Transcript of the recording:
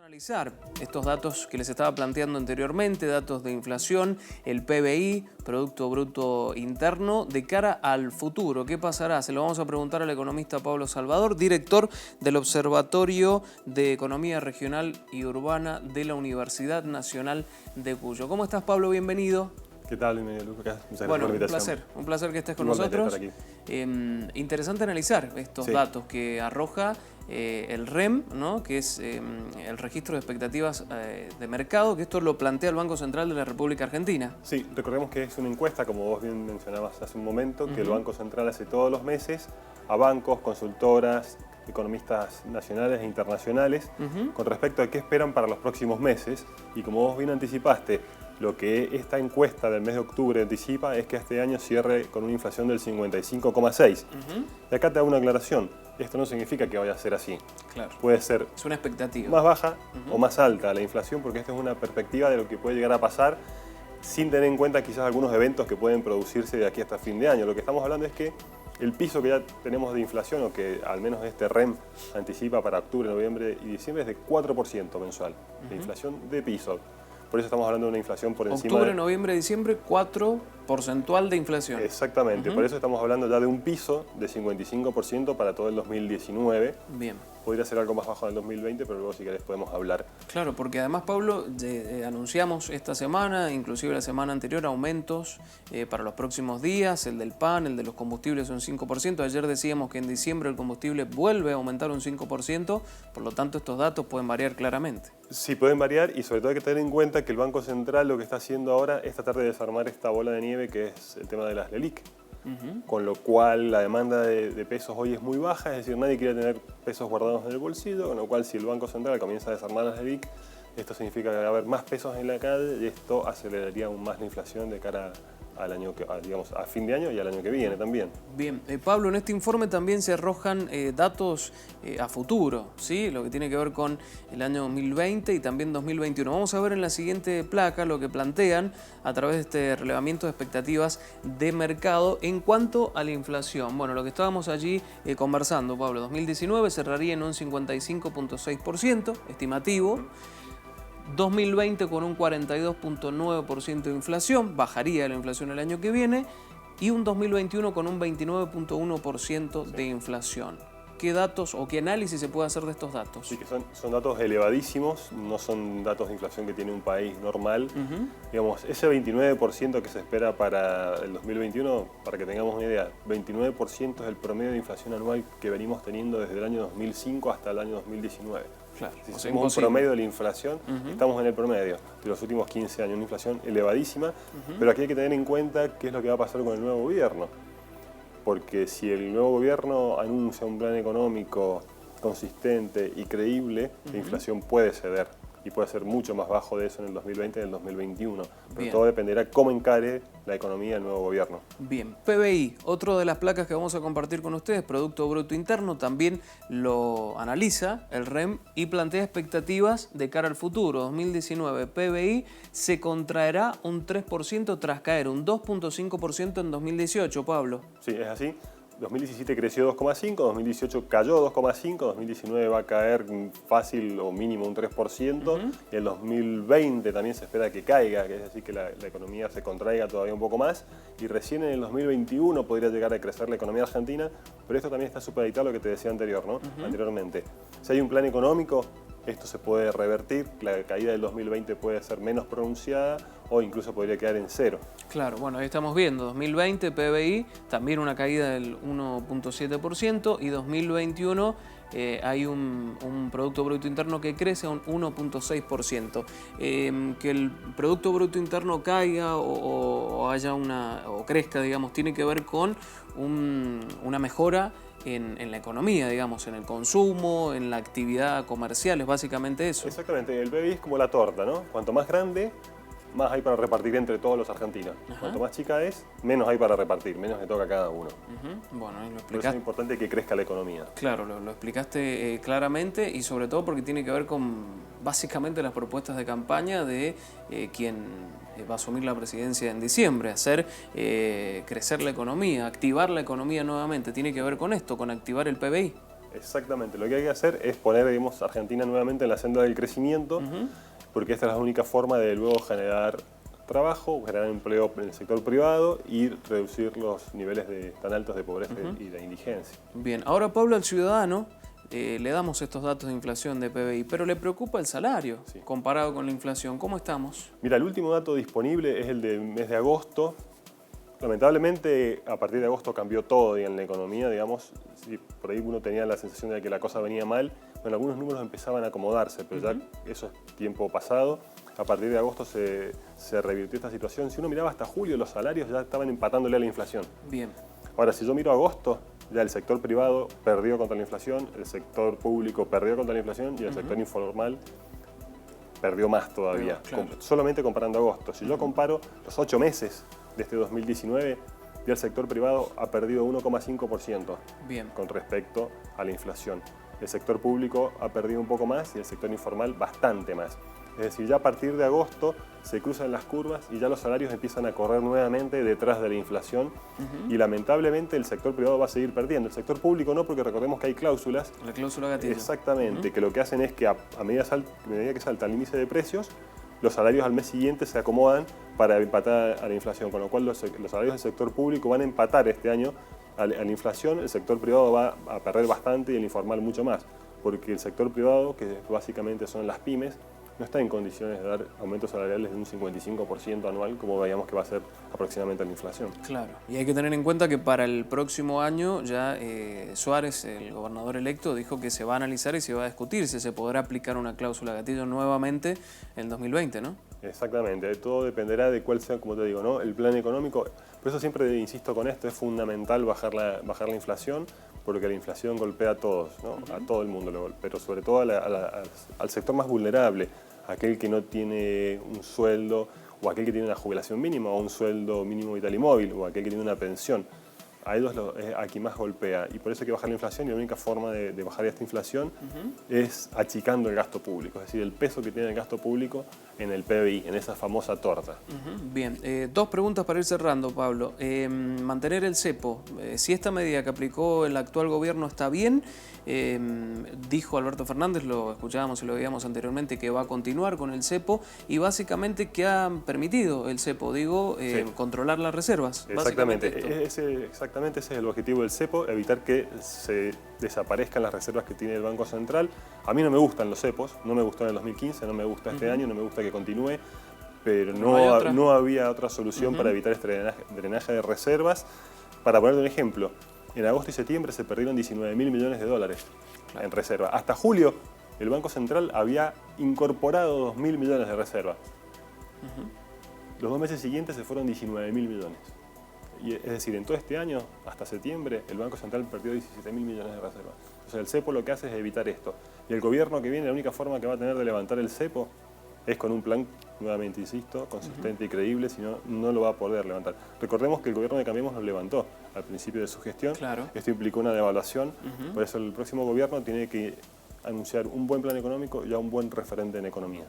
Analizar estos datos que les estaba planteando anteriormente, datos de inflación, el PBI, Producto Bruto Interno, de cara al futuro. ¿Qué pasará? Se lo vamos a preguntar al economista Pablo Salvador, director del Observatorio de Economía Regional y Urbana de la Universidad Nacional de Cuyo. ¿Cómo estás, Pablo? Bienvenido. ¿Qué tal, Lucas? Muchas gracias Bueno, por la invitación. un placer que estés con Igualmente nosotros. estar aquí. Interesante analizar estos datos que arroja el REM, ¿no? Que es el registro de expectativas de mercado, que esto lo plantea el Banco Central de la República Argentina. Sí, recordemos que es una encuesta, como vos bien mencionabas hace un momento, que el Banco Central hace todos los meses a bancos, consultoras, economistas nacionales e internacionales, con respecto a qué esperan para los próximos meses. Y como vos bien anticipaste, lo que esta encuesta del mes de octubre anticipa es que este año cierre con una inflación del 55,6. Y acá te hago una aclaración. Esto no significa que vaya a ser así. Claro. Puede ser Es una expectativa. más baja o más alta la inflación, porque esta es una perspectiva de lo que puede llegar a pasar sin tener en cuenta quizás algunos eventos que pueden producirse de aquí hasta fin de año. Lo que estamos hablando es que el piso que ya tenemos de inflación, o que al menos este REM anticipa para octubre, noviembre y diciembre, es de 4% mensual, de inflación de piso. Por eso estamos hablando de una inflación por encima Octubre, noviembre, diciembre, 4 porcentual de inflación. Exactamente, por eso estamos hablando ya de un piso de 55% para todo el 2019. Bien. Podría ser algo más bajo en el 2020, pero luego si querés podemos hablar. Claro, porque además, Pablo, anunciamos esta semana, inclusive la semana anterior, aumentos para los próximos días, el del pan, el de los combustibles un 5%. Ayer decíamos que en diciembre el combustible vuelve a aumentar un 5%, por lo tanto estos datos pueden variar claramente. Sí, pueden variar, y sobre todo hay que tener en cuenta que el Banco Central lo que está haciendo ahora es tratar de desarmar esta bola de nieve que es el tema de las LELIQ. Con lo cual la demanda de pesos hoy es muy baja, es decir, nadie quiere tener pesos guardados en el bolsillo, con lo cual si el Banco Central comienza a desarmar las LELIQ, esto significa que va a haber más pesos en la calle y esto aceleraría aún más la inflación de cara al año digamos, a fin de año y al año que viene también. Bien, Pablo, en este informe también se arrojan datos a futuro, ¿sí? Lo que tiene que ver con el año 2020 y también 2021. Vamos a ver en la siguiente placa lo que plantean a través de este relevamiento de expectativas de mercado en cuanto a la inflación. Bueno, lo que estábamos allí conversando, Pablo, 2019 cerraría en un 55,6% estimativo. 2020 con un 42,9% de inflación, bajaría la inflación el año que viene, y un 2021 con un 29,1% de inflación. ¿Qué datos o qué análisis se puede hacer de estos datos? Sí, que son datos elevadísimos, no son datos de inflación que tiene un país normal. Digamos, ese 29% que se espera para el 2021, para que tengamos una idea, 29% es el promedio de inflación anual que venimos teniendo desde el año 2005 hasta el año 2019. Claro, si hacemos un promedio de la inflación, estamos en el promedio de los últimos 15 años, una inflación elevadísima, pero aquí hay que tener en cuenta qué es lo que va a pasar con el nuevo gobierno. Porque si el nuevo gobierno anuncia un plan económico consistente y creíble, la inflación puede ceder y puede ser mucho más bajo de eso en el 2020 y en el 2021. Pero todo dependerá cómo encare la economía el nuevo gobierno. Bien, PBI, otro de las placas que vamos a compartir con ustedes, Producto Bruto Interno, también lo analiza el REM y plantea expectativas de cara al futuro. 2019, PBI se contraerá un 3% tras caer un 2,5% en 2018, Pablo. Sí, es así. 2017 creció 2,5, 2018 cayó 2,5, 2019 va a caer fácil o mínimo un 3%, y el 2020 también se espera que caiga, que es decir, que la economía se contraiga todavía un poco más, y recién en el 2021 podría llegar a crecer la economía argentina, pero esto también está supeditado a lo que te decía anteriormente. Si hay un plan económico, esto se puede revertir, la caída del 2020 puede ser menos pronunciada o incluso podría quedar en cero. Claro, bueno, ahí estamos viendo, 2020 PBI, también una caída del 1,7%, y 2021 hay un Producto Bruto Interno que crece a un 1,6%. Que el Producto Bruto Interno caiga o crezca, digamos, tiene que ver con una mejora en la economía, digamos, en el consumo, en la actividad comercial, es básicamente eso. Exactamente, el PBI es como la torta, ¿no? Cuanto más grande, más hay para repartir entre todos los argentinos. Cuanto más chica es, menos hay para repartir, menos le toca a cada uno. Bueno, ahí lo explicaste. Por eso es importante que crezca la economía. Claro, lo explicaste claramente, y sobre todo porque tiene que ver con básicamente las propuestas de campaña de quien va a asumir la presidencia en diciembre, hacer crecer la economía, activar la economía nuevamente. Tiene que ver con esto, con activar el PBI. Exactamente, lo que hay que hacer es poner, digamos, a Argentina nuevamente en la senda del crecimiento, porque esta es la única forma de luego generar trabajo, generar empleo en el sector privado y reducir los niveles tan altos de pobreza y de indigencia. Bien, ahora Pablo, al ciudadano le damos estos datos de inflación de PBI, pero le preocupa el salario comparado con la inflación. ¿Cómo estamos? Mira, el último dato disponible es el del mes de agosto. Lamentablemente, a partir de agosto cambió todo en la economía, digamos. Si por ahí uno tenía la sensación de que la cosa venía mal, bueno, algunos números empezaban a acomodarse, pero ya eso es tiempo pasado. A partir de agosto se revirtió esta situación. Si uno miraba hasta julio, los salarios ya estaban empatándole a la inflación. Bien. Ahora, si yo miro agosto, ya el sector privado perdió contra la inflación, el sector público perdió contra la inflación y el sector informal perdió más todavía, claro. Solamente comparando agosto. Si yo comparo los 8 meses de este 2019, ya el sector privado ha perdido 1,5% con respecto a la inflación. El sector público ha perdido un poco más y el sector informal bastante más. Es decir, ya a partir de agosto se cruzan las curvas y ya los salarios empiezan a correr nuevamente detrás de la inflación y lamentablemente el sector privado va a seguir perdiendo. El sector público no, porque recordemos que hay cláusulas. La cláusula gatillo. Exactamente, que lo que hacen es que a medida que salta el índice de precios, los salarios al mes siguiente se acomodan para empatar a la inflación, con lo cual los salarios del sector público van a empatar este año a la inflación, el sector privado va a perder bastante y el informal mucho más, porque el sector privado, que básicamente son las pymes, no está en condiciones de dar aumentos salariales de un 55% anual, como veíamos que va a ser aproximadamente la inflación. Claro, y hay que tener en cuenta que para el próximo año ya Suárez, el gobernador electo, dijo que se va a analizar y se va a discutir si se podrá aplicar una cláusula gatillo nuevamente en 2020, ¿no? Exactamente, todo dependerá de cuál sea, como te digo, ¿no? El plan económico. Por eso siempre insisto con esto, es fundamental bajar la inflación, porque la inflación golpea a todos, ¿no? A todo el mundo lo golpea, pero sobre todo al sector más vulnerable, aquel que no tiene un sueldo, o aquel que tiene una jubilación mínima, o un sueldo mínimo vital y móvil, o aquel que tiene una pensión. A ellos es a quien más golpea, y por eso hay que bajar la inflación, y la única forma de bajar esta inflación es achicando el gasto público, es decir, el peso que tiene el gasto público en el PBI, en esa famosa torta. Bien, dos preguntas para ir cerrando, Pablo. Mantener el cepo, si esta medida que aplicó el actual gobierno está bien, dijo Alberto Fernández, lo escuchábamos y lo veíamos anteriormente, que va a continuar con el cepo, y básicamente que ha permitido el cepo, controlar las reservas. Exactamente, exactamente ese es el objetivo del cepo, evitar que se desaparezcan las reservas que tiene el Banco Central. A mí no me gustan los cepos, no me gustó en el 2015, no me gusta este año, no me gusta que continúe, pero no había otra solución para evitar este drenaje de reservas. Para ponerte un ejemplo, en agosto y septiembre se perdieron 19.000 millones de dólares en reserva. Hasta julio el Banco Central había incorporado 2.000 millones de reserva. Los 2 meses siguientes se fueron 19.000 millones. Es decir, en todo este año, hasta septiembre, el Banco Central perdió 17.000 millones de reservas. Entonces el cepo lo que hace es evitar esto. Y el gobierno que viene, la única forma que va a tener de levantar el cepo es con un plan, nuevamente insisto, consistente y creíble, si no, no lo va a poder levantar. Recordemos que el gobierno de Cambiemos lo levantó al principio de su gestión. Claro. Esto implicó una devaluación, por eso el próximo gobierno tiene que anunciar un buen plan económico y ya un buen referente en economía.